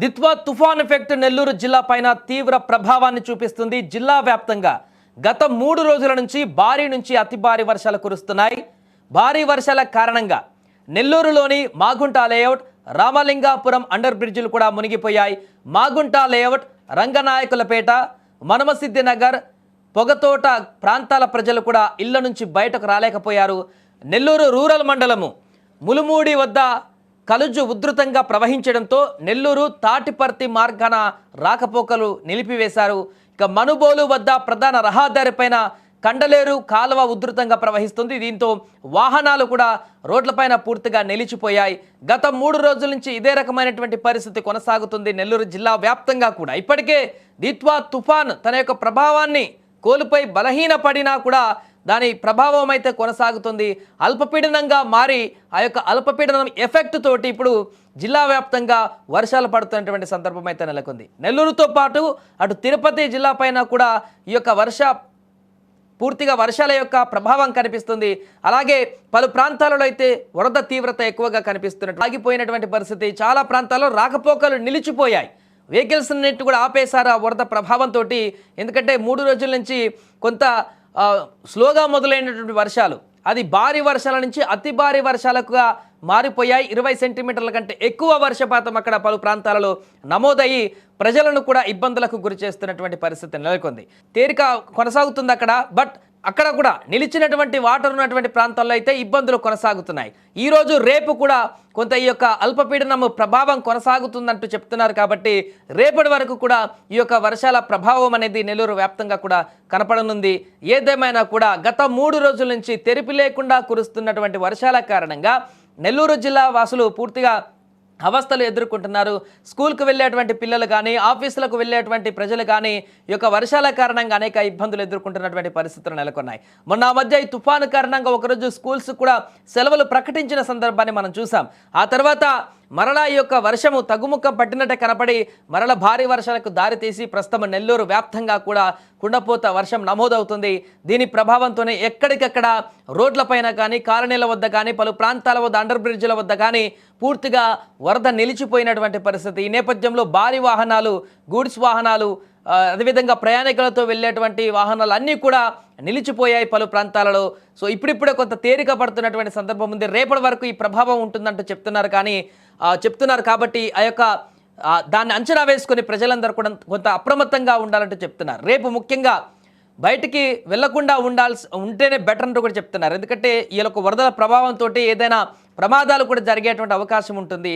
దిత్వా తుఫాన్ ఎఫెక్ట్ నెల్లూరు జిల్లా పైన తీవ్ర ప్రభావాన్ని చూపిస్తుంది. జిల్లా వ్యాప్తంగా గత 3 రోజుల నుంచి భారీ నుంచి అతి భారీ వర్షాలు కురుస్తున్నాయి. భారీ వర్షాల కారణంగా నెల్లూరులోని మాగుంట లేఅవుట్, రామలింగాపురం అండర్ బ్రిడ్జిలు కూడా మునిగిపోయాయి. మాగుంట లేఅవుట్, రంగనాయకులపేట, మనమసిద్ధి నగర్, పొగతోట ప్రాంతాల ప్రజలు కూడా ఇళ్ల నుంచి బయటకు రాలేకపోయారు. నెల్లూరు రూరల్ మండలము ములుమూడి వద్ద కలుజు ఉధృతంగా ప్రవహించడంతో నెల్లూరు తాటిపర్తి మార్గాన రాకపోకలు నిలిపివేశారు. ఇక మనుబోలు వద్ద ప్రధాన రహదారిపైన కండలేరు కాలువ ఉధృతంగా ప్రవహిస్తుంది. దీంతో వాహనాలు కూడా రోడ్లపైన పూర్తిగా నిలిచిపోయాయి. గత 3 రోజుల నుంచి ఇదే రకమైనటువంటి పరిస్థితి కొనసాగుతుంది నెల్లూరు జిల్లా వ్యాప్తంగా కూడా. ఇప్పటికే దిత్వా తుఫాన్ తన యొక్క ప్రభావాన్ని కోల్పోయి బలహీనపడినా కూడా దాని ప్రభావం అయితే కొనసాగుతుంది. అల్పపీడనంగా మారి ఆ యొక్క అల్పపీడనం ఎఫెక్ట్ తోటి ఇప్పుడు జిల్లా వ్యాప్తంగా వర్షాలు పడుతున్నటువంటి సందర్భం అయితే నెలకొంది. నెల్లూరుతో పాటు అటు తిరుపతి జిల్లా పైన కూడా ఈ యొక్క పూర్తిగా వర్షాల యొక్క ప్రభావం కనిపిస్తుంది. అలాగే పలు ప్రాంతాలలో అయితే వరద తీవ్రత ఎక్కువగా కనిపిస్తున్నట్టు ఆగిపోయినటువంటి పరిస్థితి. చాలా ప్రాంతాల్లో రాకపోకలు నిలిచిపోయాయి. వెహికల్స్ అన్నిటి కూడా ఆపేశారు ఆ వరద ప్రభావంతో. ఎందుకంటే 3 రోజుల నుంచి కొంత స్లోగా మొదలైనటువంటి వర్షాలు అది భారీ వర్షాల నుంచి అతి భారీ వర్షాలుగా మారిపోయాయి. 20 సెంటీమీటర్ల కంటే ఎక్కువ వర్షపాతం అక్కడ పలు ప్రాంతాలలో నమోదయ్యి ప్రజలను కూడా ఇబ్బందులకు గురి చేస్తున్నటువంటి పరిస్థితి నెలకొంది. తేలిక కొనసాగుతుంది అక్కడ, బట్ అక్కడ కూడా నిలిచినటువంటి వాటర్ ఉన్నటువంటి ప్రాంతాల్లో అయితే ఇబ్బందులు కొనసాగుతున్నాయి. ఈరోజు రేపు కూడా కొంత ఈ యొక్క అల్పపీడనం ప్రభావం కొనసాగుతుందంటూ చెప్తున్నారు. కాబట్టి రేపటి వరకు కూడా ఈ యొక్క వర్షాల ప్రభావం అనేది నెల్లూరు వ్యాప్తంగా కూడా కనపడనుంది. ఏదేమైనా కూడా గత 3 రోజుల నుంచి తెరిపి లేకుండా కురుస్తున్నటువంటి వర్షాల కారణంగా నెల్లూరు జిల్లా వాసులు పూర్తిగా అవస్థలు ఎదుర్కొంటున్నారు. స్కూల్కి వెళ్ళేటువంటి పిల్లలు కానీ, ఆఫీసులకు వెళ్ళేటువంటి ప్రజలు కానీ ఈ యొక్క వర్షాల కారణంగా అనేక ఇబ్బందులు ఎదుర్కొంటున్నటువంటి పరిస్థితులు నెలకొన్నాయి. మొన్న మధ్య ఈ తుఫాను కారణంగా ఒకరోజు స్కూల్స్ కూడా సెలవులు ప్రకటించిన సందర్భాన్ని మనం చూసాం. ఆ తర్వాత మరలా ఈ యొక్క వర్షము తగ్గుముఖం పట్టినట్టే కనపడి మరల భారీ వర్షాలకు దారితీసి ప్రస్తుతం నెల్లూరు వ్యాప్తంగా కూడా కుండపోత వర్షం నమోదవుతుంది. దీని ప్రభావంతోనే ఎక్కడికక్కడ రోడ్లపైన కానీ, కాలనీల వద్ద కానీ, పలు ప్రాంతాల వద్ద అండర్ బ్రిడ్జ్ల వద్ద కానీ పూర్తిగా వరద నిలిచిపోయినటువంటి పరిస్థితి. ఈ నేపథ్యంలో భారీ వాహనాలు, గూడ్స్ వాహనాలు, అదేవిధంగా ప్రయాణికులతో వెళ్ళేటువంటి వాహనాలు అన్నీ కూడా నిలిచిపోయాయి పలు ప్రాంతాలలో. సో ఇప్పుడిప్పుడే కొంత తేలిక పడుతున్నటువంటి సందర్భం ఉంది. రేపటి వరకు ఈ ప్రభావం ఉంటుందంటూ చెప్తున్నారు కాబట్టి ఆ యొక్క దాన్ని అంచనా వేసుకొని ప్రజలందరూ కూడా కొంత అప్రమత్తంగా ఉండాలంటూ చెప్తున్నారు. రేపు ముఖ్యంగా బయటికి వెళ్లకుండా ఉంటేనే బెటర్ అంటూ కూడా చెప్తున్నారు. ఎందుకంటే ఈ యొక్క వరదల ప్రభావంతో ఏదైనా ప్రమాదాలు కూడా జరిగేటువంటి అవకాశం ఉంటుంది.